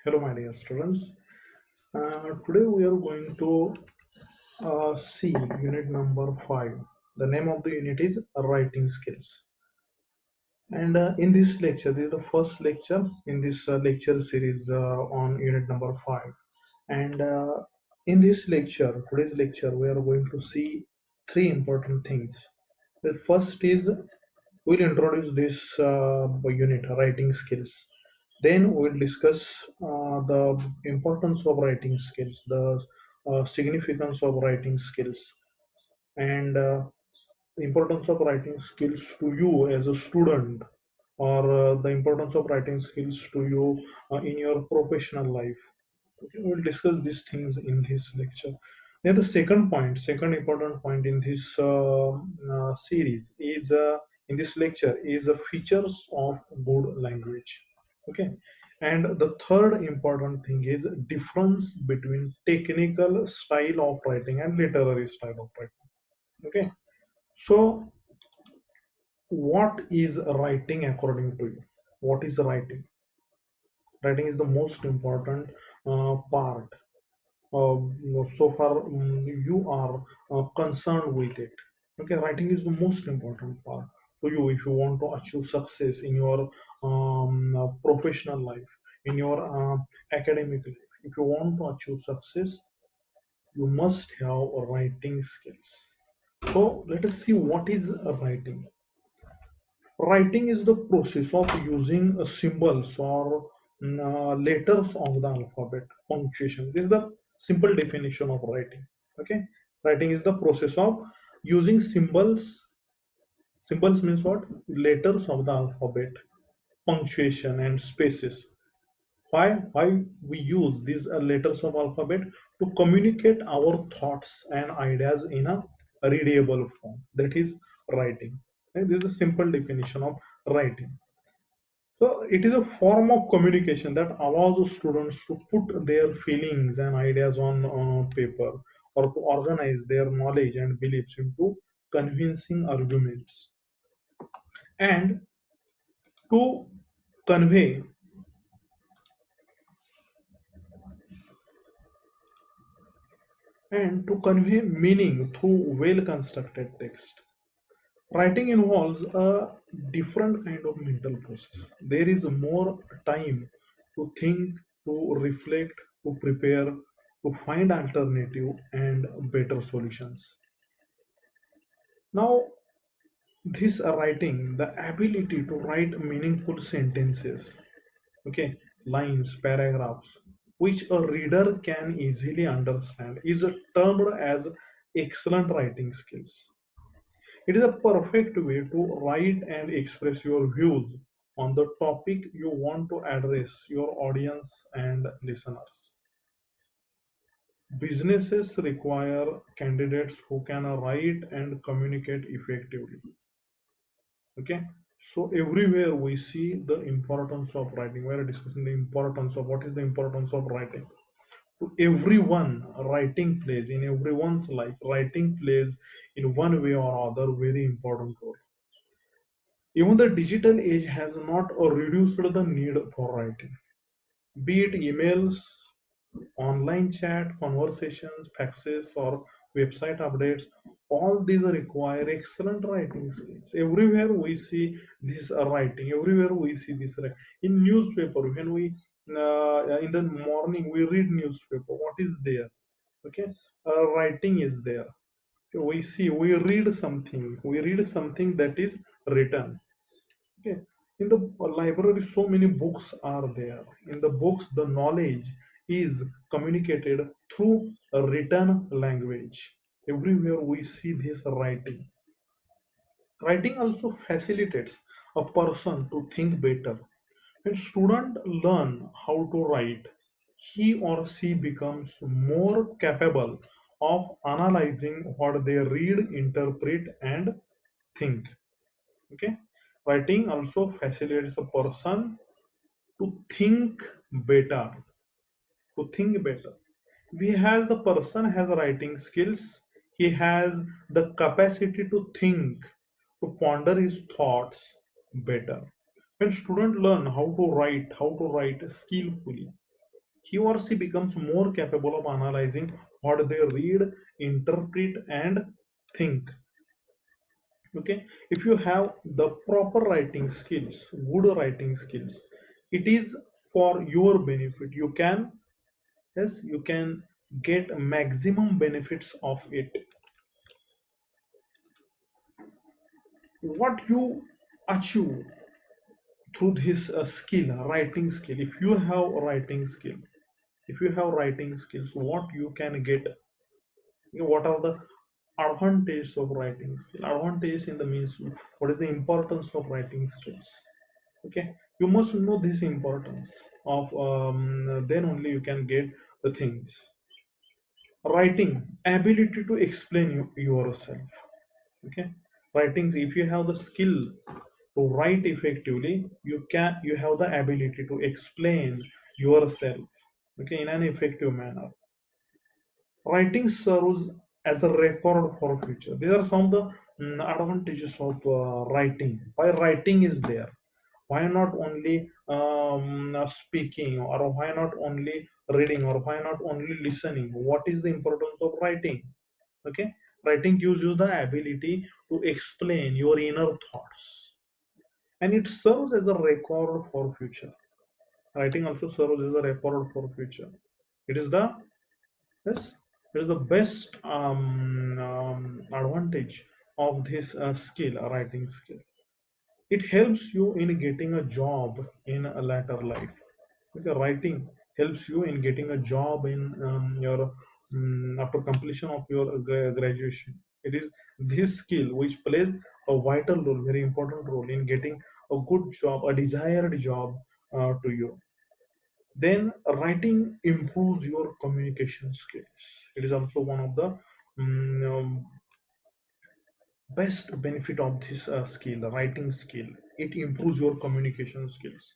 Hello, my dear students. Today we are going to see unit number 5. The name of the unit is writing skills. And in this lecture, this is the first lecture in this lecture series on unit number 5. And in this lecture, today's lecture, we are going to see three important things. The first is we'll introduce this unit, writing skills. Then we'll discuss the importance of writing skills, the significance of writing skills, and the importance of writing skills to you as a student, or the importance of writing skills to you in your professional life. Okay, we'll discuss these things in this lecture. Then the second important point in this series is in this lecture is features of good language. Okay, and the third important thing is difference between technical style of writing and literary style of writing. Okay, so what is writing according to you? What is writing? Writing is the most important part so far you are concerned with it. Okay, writing is the most important part to you if you want to achieve success in your professional life, in your academic life. If you want to achieve success, you must have writing skills. So let us see what is writing. Writing is the process of using symbols or letters of the alphabet, punctuation. This is the simple definition of writing. Okay, writing is the process of using symbols. Symbols means what? Letters of the alphabet, punctuation, and spaces. Why we use these letters of alphabet? To communicate our thoughts and ideas in a readable form. That is writing. And this is a simple definition of writing. So it is a form of communication that allows students to put their feelings and ideas on paper, or to organize their knowledge and beliefs into convincing arguments, and to convey meaning through well constructed text. Writing involves a different kind of mental process. There is more time to think, to reflect, to prepare, to find alternative and better solutions. Now, this writing, the ability to write meaningful sentences, okay, lines, paragraphs, which a reader can easily understand, is termed as excellent writing skills. It is a perfect way to write and express your views on the topic you want to address your audience and listeners. Businesses require candidates who can write and communicate effectively. Okay, so everywhere we see the importance of writing. We are discussing the importance of what is the importance of writing. To everyone, writing plays in everyone's life. Writing plays in one way or other very important role. Even the digital age has not reduced the need for writing, be it emails, online chat, conversations, faxes, or website updates. All these require excellent writing skills. Everywhere we see this writing. Everywhere we see this in newspaper. When we in the morning we read newspaper, what is there? Okay, writing is there. We read something that is written. Okay. In the library, so many books are there. In the books, the knowledge is communicated through a written language. Everywhere we see this writing. Writing also facilitates a person to think better. When students learn how to write, he or she becomes more capable of analyzing what they read, interpret, and think. Okay, writing also facilitates a person to think better. To think better, we has the person has writing skills. He has the capacity to think, to ponder his thoughts better. When students learn how to write skillfully, he or she becomes more capable of analyzing what they read, interpret, and think. Okay, if you have the proper writing skills, good writing skills, it is for your benefit. You can, yes, you can get maximum benefits of it. What you achieve through this skill, writing skill, if you have writing skill, if you have writing skills, what you can get, what are the advantages of writing skill? Advantage in the means, what is the importance of writing skills? Okay, you must know this importance of, then only you can get the things. Writing ability to explain yourself. Okay, writing, if you have the skill to write effectively, you have the ability to explain yourself, okay, in an effective manner. Writing serves as a record for future. These are some of the advantages of writing. Why writing is there? Why not only speaking, or why not only reading, or why not only listening? What is the importance of writing? Okay, writing gives you the ability to explain your inner thoughts, and it serves as a record for future. Writing also serves as a record for future. It is the, yes, it is the best advantage of this skill, writing skill. It helps you in getting a job in a later life. Okay, writing helps you in getting a job in your after completion of your graduation. It is this skill which plays a vital role, very important role in getting a good job, a desired job to you. Then writing improves your communication skills. It is also one of the mm, um, best benefit of this skill, writing skill. It improves your communication skills.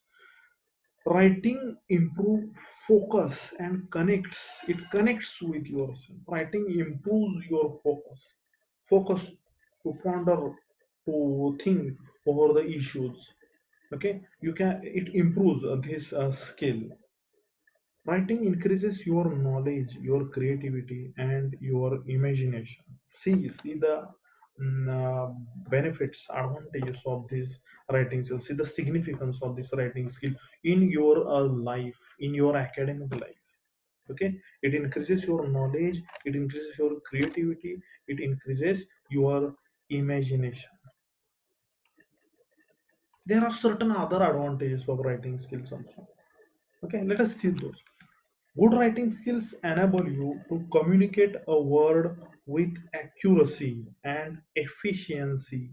Writing improve focus and connects. It connects with yourself. Writing improves your focus to ponder, to think over the issues. Okay, you can. It improves this skill. Writing increases your knowledge, your creativity, and your imagination. See the benefits, advantages of this writing skill. See the significance of this writing skill in your life, in your academic life. Okay, it increases your knowledge, it increases your creativity, it increases your imagination. There are certain other advantages of writing skills also. Okay, let us see those. Good writing skills enable you to communicate a word with accuracy and efficiency,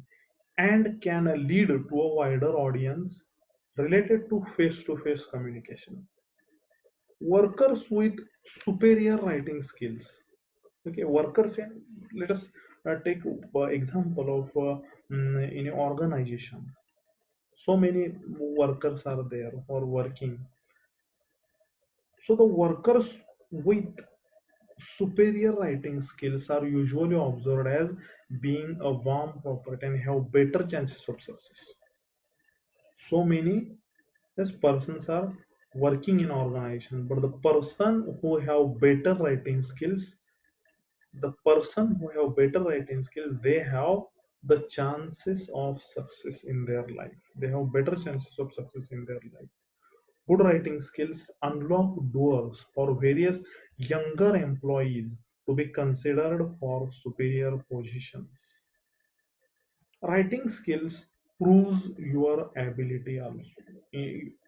and can lead to a wider audience related to face communication. Workers with superior writing skills. Okay, workers, and let us take example of in an organization. So many workers are there who are working. So the workers with superior writing skills are usually observed as being a warm corporate and have better chances of success. So many, yes, persons are working in organization, but the person who have better writing skills, the person who have better writing skills, they have the chances of success in their life. They have better chances of success in their life. Good writing skills unlock doors for various younger employees to be considered for superior positions. Writing skills proves your ability also.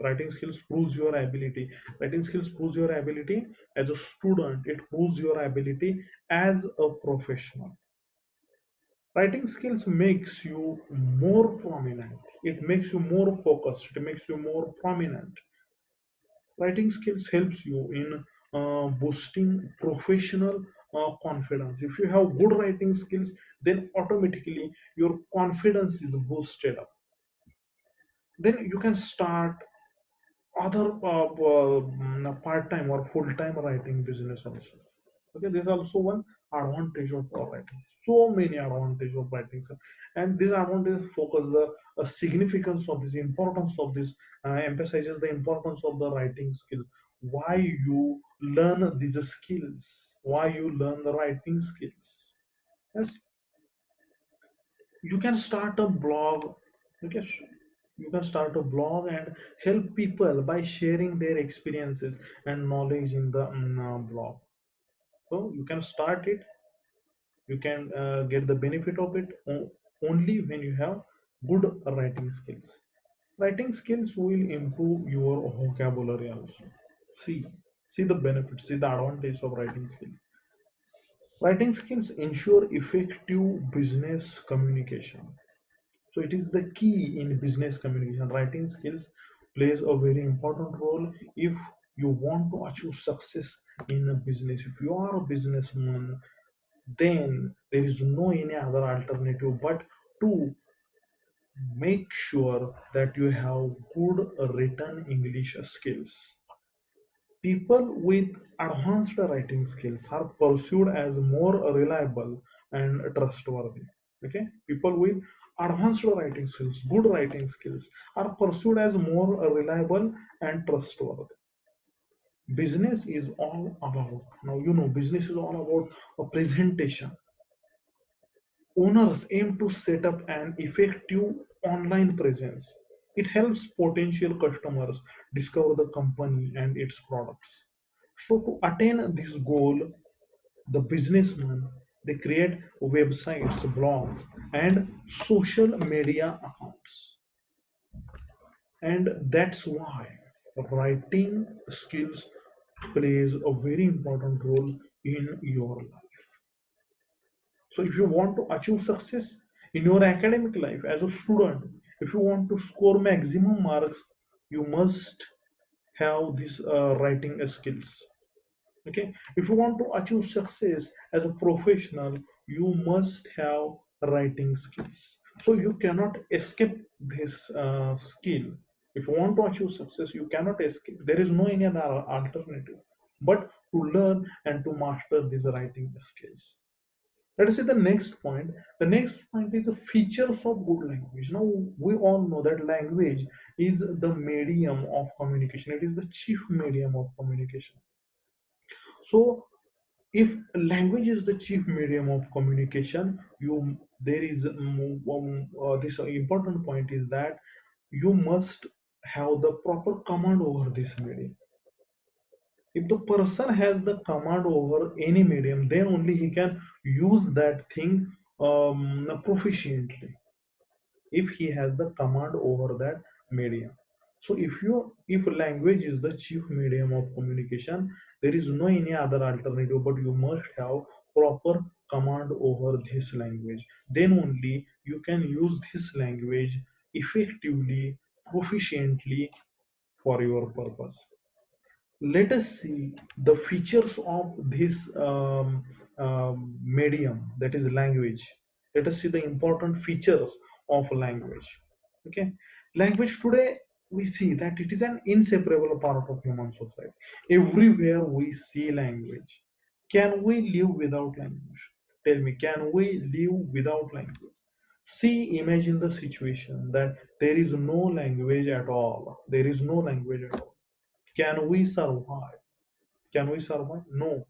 Writing skills proves your ability. Writing skills proves your ability as a student. It proves your ability as a professional. Writing skills makes you more prominent. It makes you more focused. It makes you more prominent. Writing skills helps you in boosting professional confidence. If you have good writing skills, then automatically your confidence is boosted up. Then you can start other part-time or full-time writing business also. Okay, this is also one advantage of writing. So many advantages of writing, sir. And this advantage focus the significance of this, importance of this, emphasizes the importance of the writing skill. why you learn these skills, why you learn the writing skills. Yes, you can start a blog. Okay, you can start a blog and help people by sharing their experiences and knowledge in the blog. So you can start it, you can get the benefit of it only when you have good writing skills. Writing skills will improve your vocabulary also. See, see the benefits, see the advantage of writing skills. Writing skills ensure effective business communication. So it is the key in business communication. Writing skills plays a very important role if you want to achieve success in a business. If you are a businessman, then there is no any other alternative but to make sure that you have good written English skills. People with advanced writing skills are pursued as more reliable and trustworthy. Okay, people with advanced writing skills, good writing skills, are pursued as more reliable and trustworthy. Business is all about, now you know, business is all about a presentation. Owners aim to set up an effective online presence. It helps potential customers discover the company and its products. So to attain this goal, the businessmen, they create websites, blogs, and social media accounts. And that's why writing skills plays a very important role in your life. So if you want to achieve success in your academic life as a student, if you want to score maximum marks, you must have these writing skills. Okay, if you want to achieve success as a professional, you must have writing skills. So you cannot escape this skill. If you want to achieve success, you cannot escape. There is no any other alternative but to learn and to master these writing skills. Let us see the next point. The next point is the features of good language. Now, we all know that language is the medium of communication. It is the chief medium of communication. So, if language is the chief medium of communication, you there is this important point is that you must have the proper command over this medium. If the person has the command over any medium, then only he can use that thing proficiently, if he has the command over that medium. So if language is the chief medium of communication, there is no any other alternative but you must have proper command over this language. Then only you can use this language effectively, proficiently, for your purpose. Let us see the features of this medium, that is language. Let us see the important features of language. Okay, language today, we see that it is an inseparable part of human society. Everywhere we see language. Can we live without language? Tell me, can we live without language? See, imagine the situation that there is no language at all. There is no language at all. Can we survive? Can we survive? No,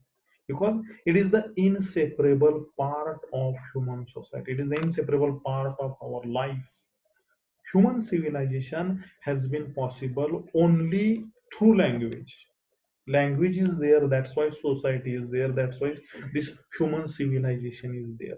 because it is the inseparable part of human society. It is the inseparable part of our life. Human civilization has been possible only through language. Language is there, that's why society is there, that's why this human civilization is there.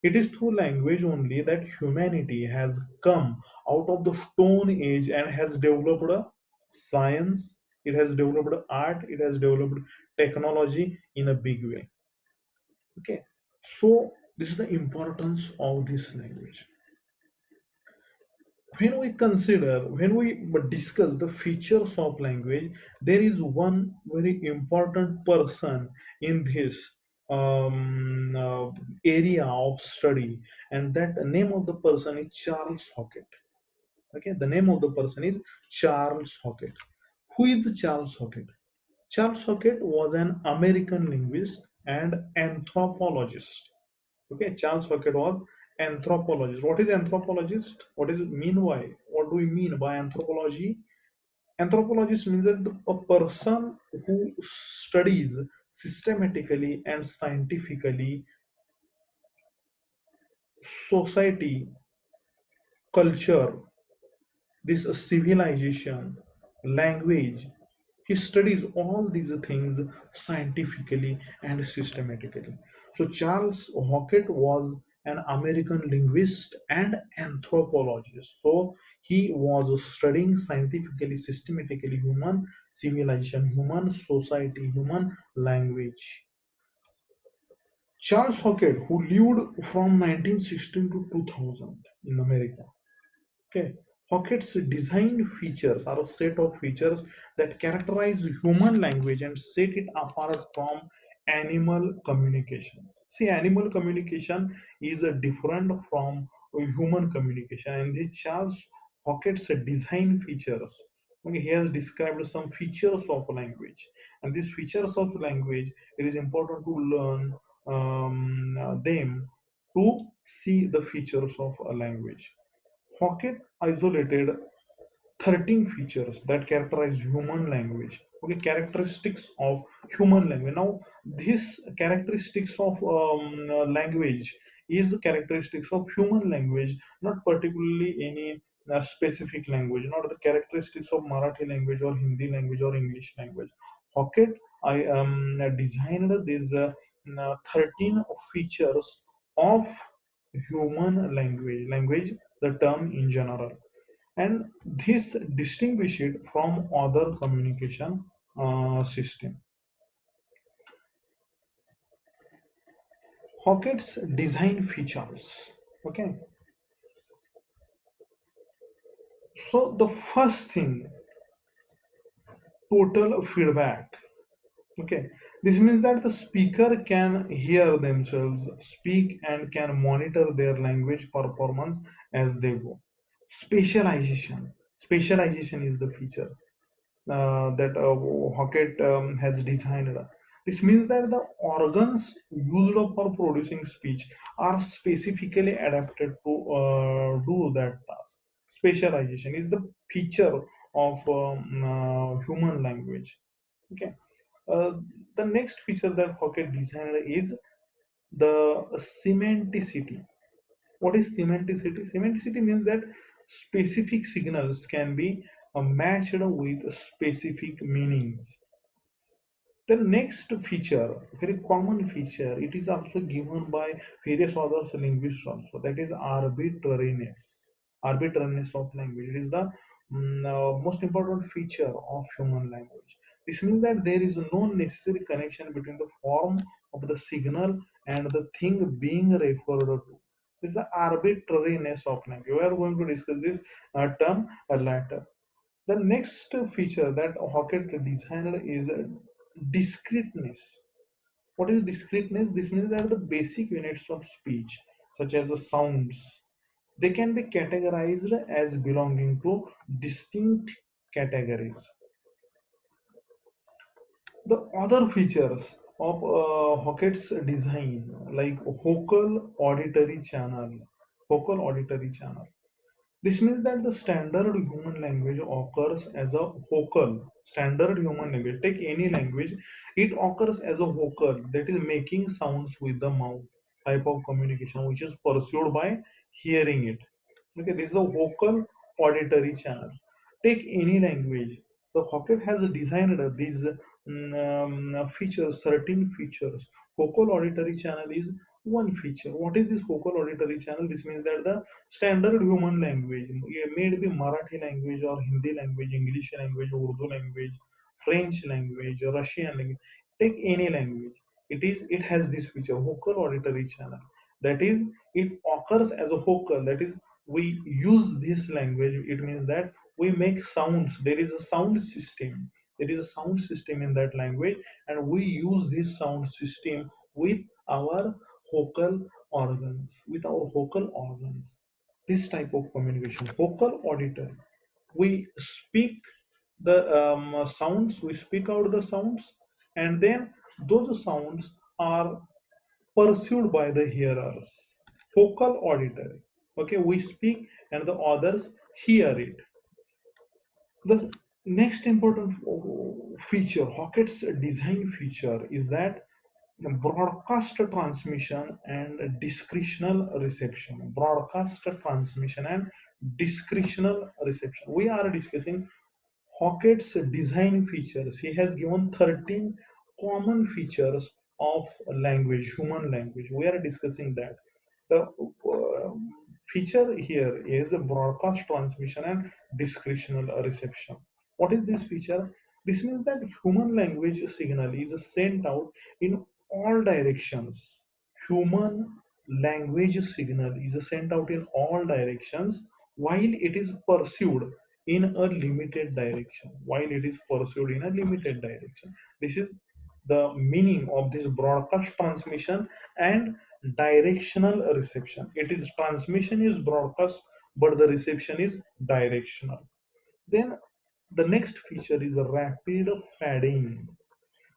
It is through language only that humanity has come out of the stone age and has developed a science, it has developed art, it has developed technology in a big way. Okay, so this is the importance of this language. When we discuss the features of language, there is one very important person in this area of study, and that name of the person is Charles Hockett. Okay, the name of the person is Charles Hockett. Who is Charles Hockett? Charles Hockett was an American linguist and anthropologist. Okay, Charles Hockett was anthropologist. What is anthropologist? What does it mean by? What do we mean by anthropology? Anthropologist means that a person who studies systematically and scientifically society, culture, this civilization, language. He studies all these things scientifically and systematically. So Charles Hockett was an American linguist and anthropologist. So he was studying scientifically, systematically human civilization, human society, human language. Charles Hockett, who lived from 1916 to 2000 in America. Okay. Hockett's design features are a set of features that characterize human language and set it apart from animal communication. See, animal communication is different from human communication, and this Charles Hockett's design features. Okay, he has described some features of language, and these features of language, it is important to learn them to see the features of a language. Hockett isolated 13 features that characterize human language. Okay, characteristics of human language. Now, these characteristics of language is characteristics of human language, not particularly any specific language, not the characteristics of Marathi language or Hindi language or English language. Hockett I designed these 13 features of human language, the term in general, and this distinguish it from other communication system. Hockett's design features. Okay, so the first thing, total feedback. Okay, this means that the speaker can hear themselves speak and can monitor their language performance as they go. Specialization is the feature that Hockett has designed. This means that the organs used for producing speech are specifically adapted to do that task. Specialization is the feature of human language. Okay. Uh, the next feature that Hockett designed is the semanticity. What is semanticity? Semanticity means that specific signals can be matched with specific meanings. The next feature, very common feature, it is also given by various other linguists also. That is arbitrariness. Arbitrariness of language. It is the most important feature of human language. This means that there is no necessary connection between the form of the signal and the thing being referred to. This is the arbitrariness of language. We are going to discuss this term later. The next feature that Hockett designed is discreteness. What is discreteness? This means that the basic units of speech, such as the sounds, they can be categorized as belonging to distinct categories. The other features of Hockett's design, like vocal auditory channel. This means that the standard human language occurs as a vocal. Standard human language, take any language, it occurs as a vocal, that is making sounds with the mouth type of communication, which is pursued by hearing it. Okay, this is a vocal auditory channel. Take any language. The Hockett has designed these features, 13 features. Vocal auditory channel is one feature. What is this vocal auditory channel? This means that the standard human language, may it be Marathi language or Hindi language, English language, Urdu language, French language, Russian language, take any language. It has this feature, vocal auditory channel. That is, it occurs as a vocal. That is, we use this language. It means that we make sounds. There is a sound system. There is a sound system in that language, and we use this sound system with our vocal organs. With our vocal organs, this type of communication, vocal auditory. We speak the sounds. We speak out the sounds, and then those sounds are pursued by the hearers. Vocal auditory. Okay, we speak and the others hear it. Next important feature, Hawkett's design feature, is that broadcast transmission and discretional reception. Broadcast transmission and discretional reception. We are discussing Hawkett's design features. He has given 13 common features of language, human language. We are discussing that. The feature here is broadcast transmission and discretional reception. What is this feature? This means that human language signal is sent out in all directions. Human language signal is sent out in all directions while it is pursued in a limited direction. While it is pursued in a limited direction. This is the meaning of this broadcast transmission and directional reception. It is transmission is broadcast, but the reception is directional. Then the next feature is rapid fading.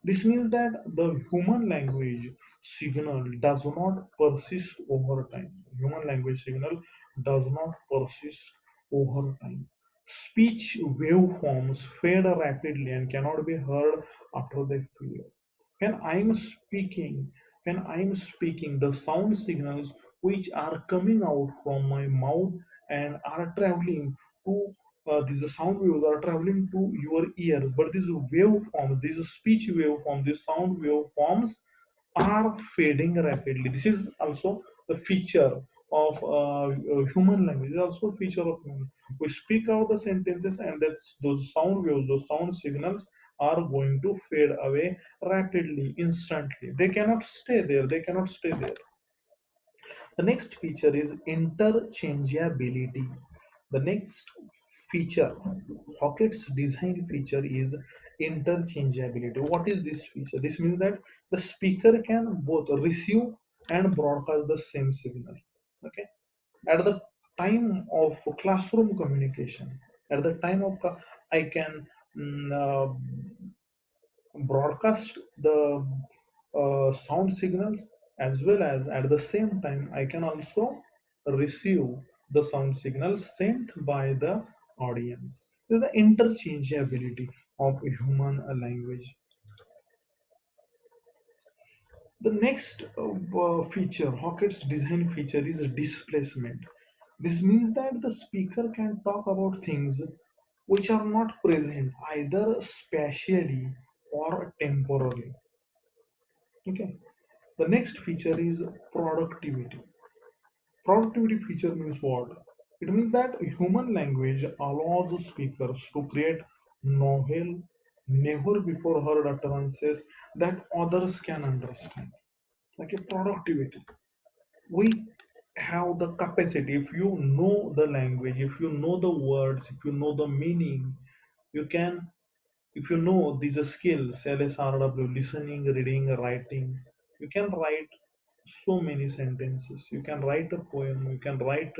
This means that the human language signal does not persist over time. Human language signal does not persist over time. Speech waveforms fade rapidly and cannot be heard after they fade. When I'm speaking, when I'm speaking, the sound signals which are coming out from my mouth and are traveling to these sound waves are traveling to your ears, but these waveforms, these speech waveforms, these sound waveforms are fading rapidly. This is also the feature of human language. It is also a feature of human. We speak out the sentences, and that's those sound waves, those sound signals are going to fade away rapidly, instantly. They cannot stay there. They cannot stay there. The next feature is interchangeability. The next feature, Hawkett's design feature, is interchangeability. What is this feature? This means that the speaker can both receive and broadcast the same signal. Okay. At the time of classroom communication, at the time of I can broadcast the sound signals, as well as at the same time I can also receive the sound signals sent by the audience. This is the interchangeability of human language. The next feature, Hawkett's design feature, is displacement. This means that the speaker can talk about things which are not present either spatially or temporally. Okay. The next feature is productivity. Productivity feature means what? It means that human language allows speakers to create novel, never before heard utterances that others can understand. Like a productivity. We have the capacity, if you know the language, if you know the words, if you know the meaning, you can, if you know these skills, LSRW, listening, reading, writing, you can write so many sentences. You can write a poem, you can write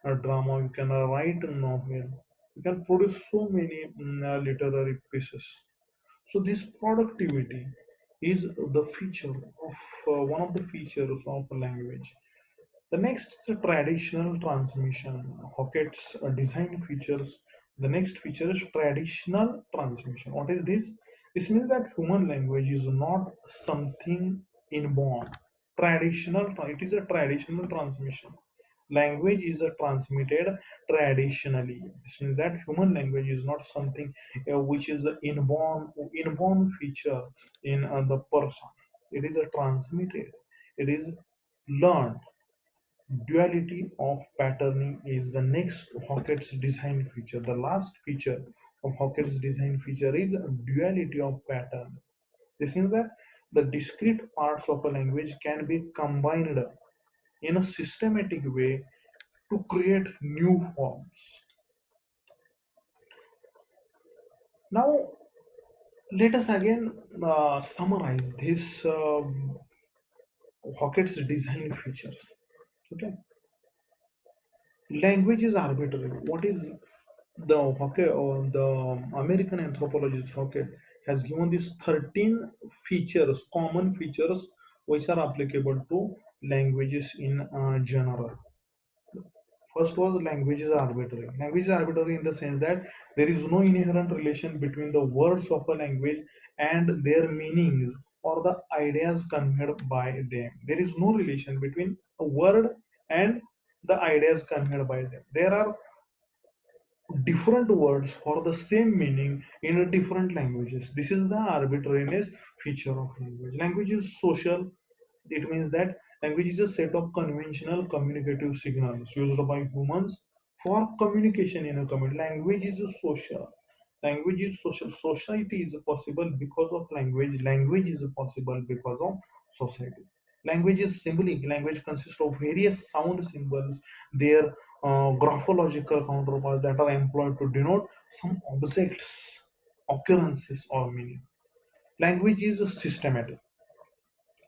a drama, you can write a novel, you can produce so many literary pieces. So this productivity is the feature of one of the features of a language. The next is a traditional transmission. Hawkett's design features. The next feature is traditional transmission. What is this? This means that human language is not something inborn. It is a traditional transmission. Language is transmitted traditionally. This means that human language is not something which is an inborn feature in the person. It is a transmitted. It is learned. Duality of patterning is the next Hawkett's design feature. The last feature of Hawkett's design feature is duality of pattern. This means that the discrete parts of a language can be combined in a systematic way to create new forms. Now, let us again summarize this Hawkett's design features. Okay, language is arbitrary. What is the American anthropologist Hackett has given these 13 features, common features, which are applicable to languages in general. First was language is arbitrary. Language is arbitrary in the sense that there is no inherent relation between the words of a language and their meanings or the ideas conveyed by them. There is no relation between a word and the ideas conveyed by them. There are different words for the same meaning in different languages. This is the arbitrariness feature of language. Language is social. It means that language is a set of conventional communicative signals used by humans for communication in a community. Language is a social. Language is social. Society is possible because of language. Language is possible because of society. Language is symbolic. Language consists of various sound symbols, their graphological counterparts that are employed to denote some objects, occurrences, or meaning. Language is systematic.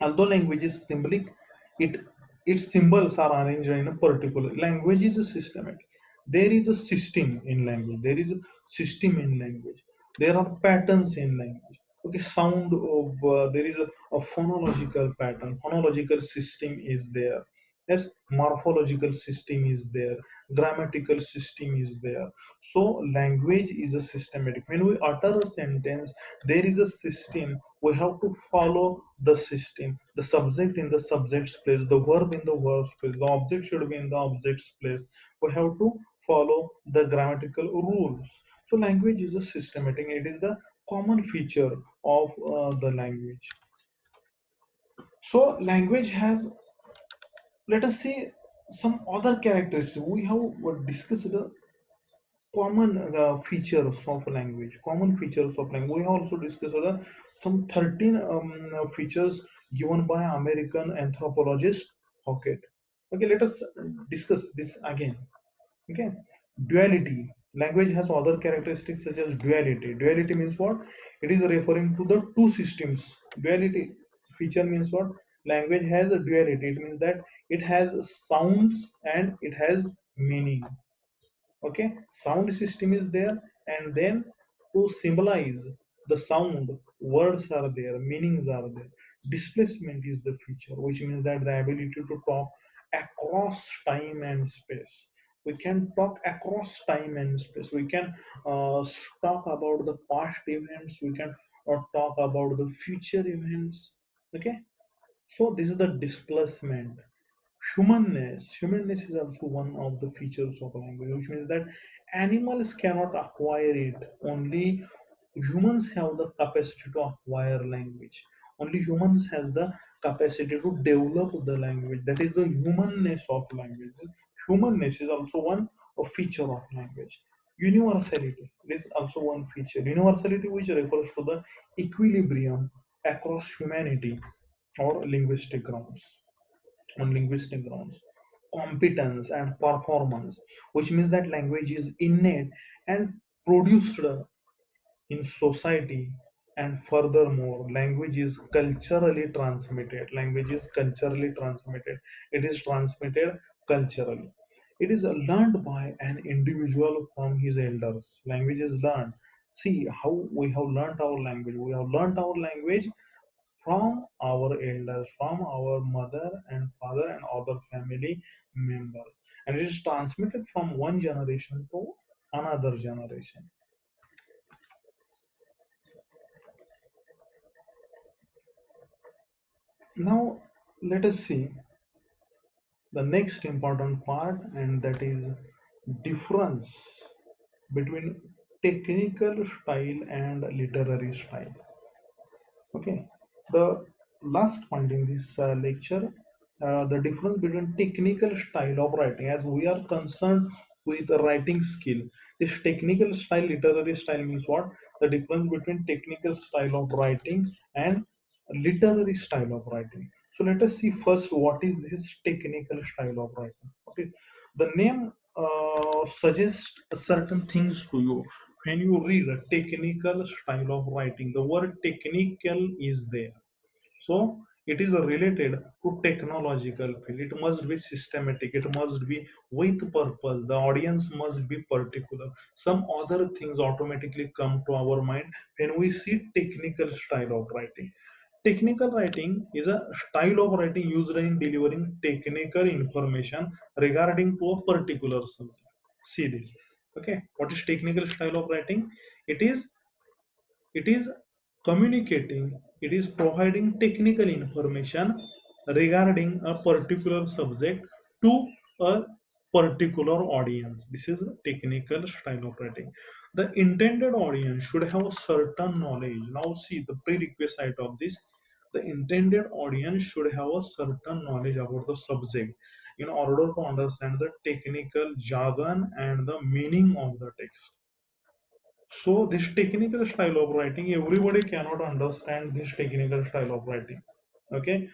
Although language is symbolic, it its symbols are arranged in a particular. Language is a systematic. There is a system in language. There is a system in language. There are patterns in language. Okay, sound of there is a phonological pattern. Phonological system is there. Yes, morphological system is there. Grammatical system is there. So language is a systematic. When we utter a sentence, there is a system. We have to follow the system. The subject in the subject's place, the verb in the verb's place, the object should be in the object's place. We have to follow the grammatical rules. So language is a systematic. It is the common feature of the language. So language has, let us see some other characteristics. We have discussed the common features of language. Common features of language. We have also discussed some 13 features given by American anthropologist Hockett. Okay, let us discuss this again. Okay, duality. Language has other characteristics such as duality. Duality means what? It is referring to the two systems. Duality feature means what? Language has a duality. It means that it has sounds and it has meaning. Okay, sound system is there, and then to symbolize the sound, words are there, meanings are there. Displacement is the feature, which means that the ability to talk across time and space. We can talk across time and space. We can talk about the past events. We can talk about the future events. Okay, so this is the displacement. Humanness is also one of the features of language, which means that animals cannot acquire it. Only humans have the capacity to acquire language. Only humans has the capacity to develop the language. That is the humanness of language. Humanness is also one a feature of language. Universality is also one feature. Universality, which refers to the equilibrium across humanity or linguistic grounds. On linguistic grounds, competence and performance, which means that language is innate and produced in society. And furthermore, language is culturally transmitted. Language is culturally transmitted. It is transmitted culturally. It is learned by an individual from his elders. Language is learned. See how we have learned our language. We have learned our language from our elders, from our mother and father and other family members. And it is transmitted from one generation to another generation. Now, let us see the next important part, and that is difference between technical style and literary style. Okay, the last point in this lecture, the difference between technical style of writing, as we are concerned with the writing skill. This technical style, literary style means what? The difference between technical style of writing and literary style of writing. So let us see first what is this technical style of writing. Okay, the name suggests certain things to you when you read a technical style of writing. The word technical is there, so it is related to technological field. It must be systematic, it must be with purpose, the audience must be particular. Some other things automatically come to our mind when we see technical style of writing. Technical writing is a style of writing used in delivering technical information regarding to a particular subject. See this. Okay, what is technical style of writing? It is it is communicating, it is providing technical information regarding a particular subject to a particular audience. This is a technical style of writing. The intended audience should have a certain knowledge. Now see the prerequisite of this. The intended audience should have a certain knowledge about the subject in order to understand the technical jargon and the meaning of the text. So this technical style of writing, everybody cannot understand this technical style of writing. Okay,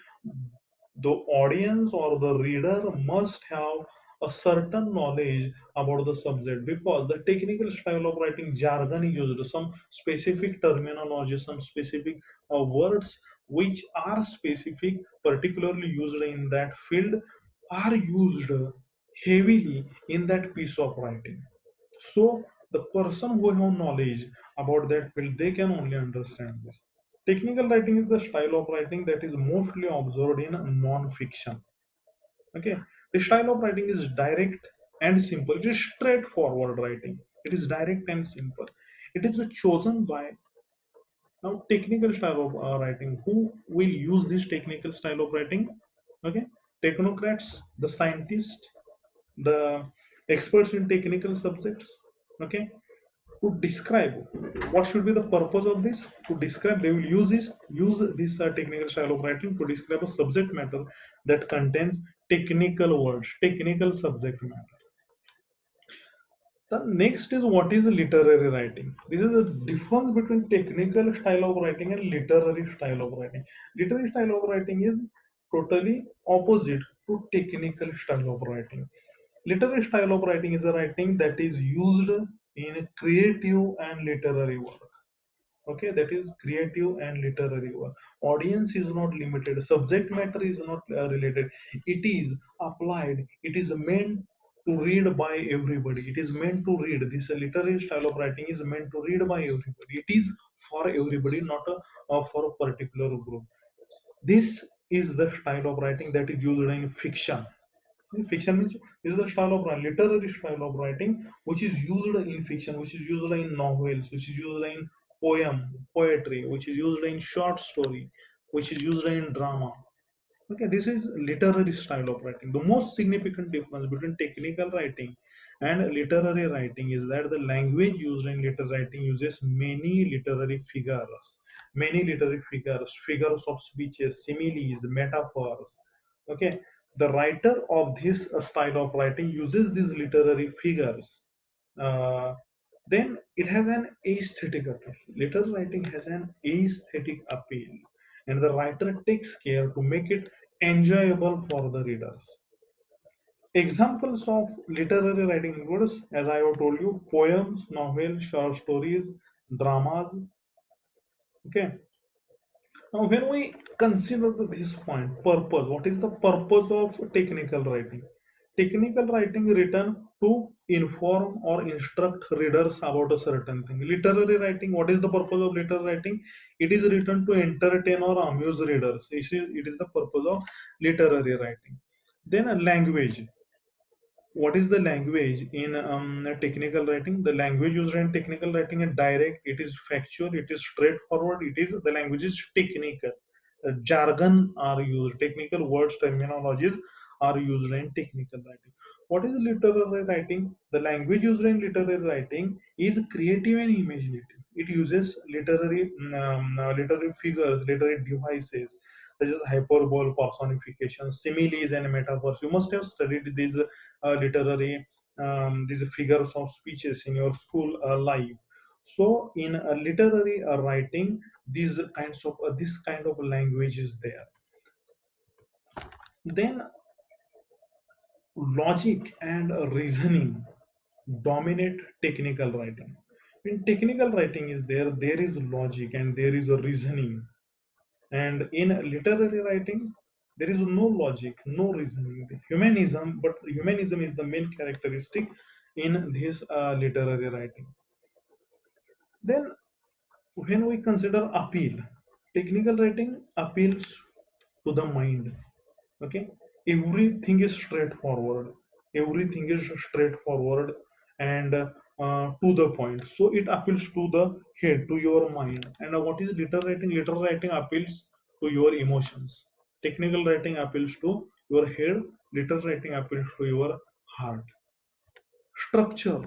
the audience or the reader must have a certain knowledge about the subject because the technical style of writing jargon is used, some specific terminology, some specific words which are specific, particularly used in that field, are used heavily in that piece of writing. So the person who have knowledge about that field, they can only understand this. Technical writing is the style of writing that is mostly observed in non-fiction. Okay, the style of writing is direct and simple. It is straightforward writing. It is direct and simple. It is chosen by now technical style of writing. Who will use this technical style of writing? Okay, technocrats, the scientists, the experts in technical subjects. Okay, to describe what should be the purpose of this, to describe they will use this technical style of writing to describe a subject matter that contains technical words, technical subject matter. The next is what is literary writing. This is the difference between technical style of writing and literary style of writing. Literary style of writing is totally opposite to technical style of writing. Literary style of writing is a writing that is used in creative and literary work. Okay, that is creative and literary work. Audience is not limited, subject matter is not related. It is applied, it is meant to read by everybody. It is meant to read. This literary style of writing is meant to read by everybody. It is for everybody, not for a particular group. This is the style of writing that is used in fiction. Fiction means is the style of literary style of writing which is used in fiction, which is used in novels, which is used in poetry, which is used in short story, which is used in drama. Okay, this is literary style of writing. The most significant difference between technical writing and literary writing is that the language used in literary writing uses figures of speeches, similes, metaphors. Okay, the writer of this style of writing uses these literary figures. Uh, then it has an aesthetic appeal. Literary writing has an aesthetic appeal, and the writer takes care to make it enjoyable for the readers. Examples of literary writing includes, as I have told you, poems, novels, short stories, dramas. Okay. Now, when we consider this point, purpose, what is the purpose of technical writing? Technical writing written to inform or instruct readers about a certain thing. Literary writing, what is the purpose of literary writing? It is written to entertain or amuse readers. It is the purpose of literary writing. Then a language. What is the language in technical writing? The language used in technical writing is direct, it is factual, it is straightforward, it is the language is technical. Jargon are used, technical words, terminologies are used in technical writing. What is literary writing? The language used in literary writing is creative and imaginative. It uses literary figures, literary devices such as hyperbole, personification, similes, and metaphors. You must have studied these literary these figures of speeches in your school life. So in literary writing, this kind of language is there. Then logic and reasoning dominate technical writing. In technical writing is there is logic and there is a reasoning. And in literary writing, there is no logic, no reasoning. Humanism, but humanism is the main characteristic in this literary writing. Then, when we consider appeal, Technical writing appeals to the mind. Okay, everything is straightforward, everything is straightforward and to the point, so it appeals to the head, to your mind. And what is literal writing? Literal writing appeals to your emotions. Technical writing appeals to your head. Literal writing appeals to your heart. Structure.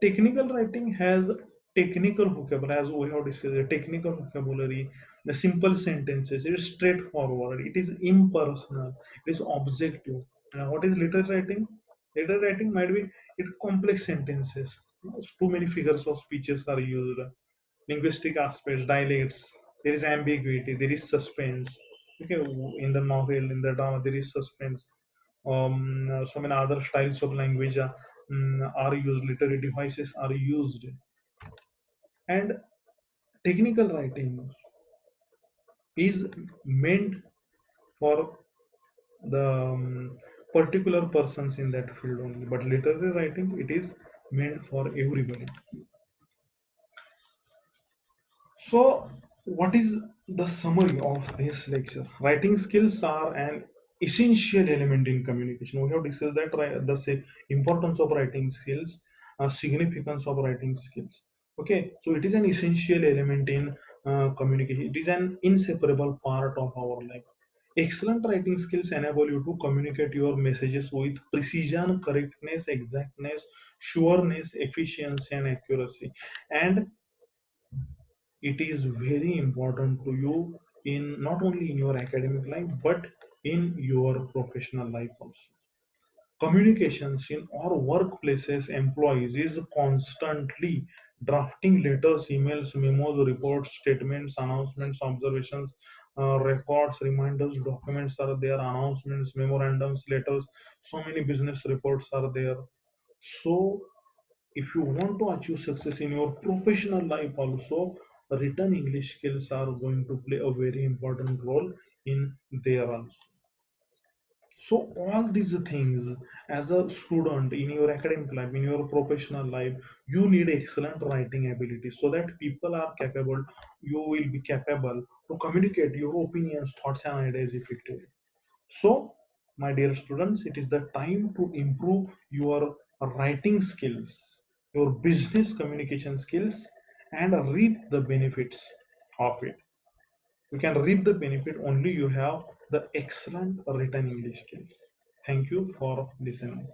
Technical writing has technical vocabulary, as we have discussed, the technical vocabulary, the simple sentences, it is straightforward, it is impersonal, it is objective. What is literary writing? Literary writing might be it complex sentences. Too many figures of speeches are used, linguistic aspects, dialects, there is ambiguity, there is suspense. Okay, in the novel, in the drama, there is suspense. So many other styles of language are used, literary devices are used. And technical writing is meant for the particular persons in that field only, but literary writing, it is meant for everybody. So, what is the summary of this lecture? Writing skills are an essential element in communication. We have discussed that the importance of writing skills, significance of writing skills. Okay, so it is an essential element in communication. It is an inseparable part of our life. Excellent writing skills enable you to communicate your messages with precision, correctness, exactness, sureness, efficiency, and accuracy. And it is very important to you in not only in your academic life but in your professional life also. Communications in our workplaces, employees is constantly drafting letters, emails, memos, reports, statements, announcements, observations, records, reminders, documents are there, announcements, memorandums, letters, so many business reports are there. So if you want to achieve success in your professional life also, written English skills are going to play a very important role in there also. So all these things, as a student in your academic life, in your professional life, you need excellent writing ability so that people are capable, you will be capable to communicate your opinions, thoughts and ideas effectively. So, my dear students, it is the time to improve your writing skills, your business communication skills, and reap the benefits of it. You can reap the benefit only you have the excellent written English skills. Thank you for listening.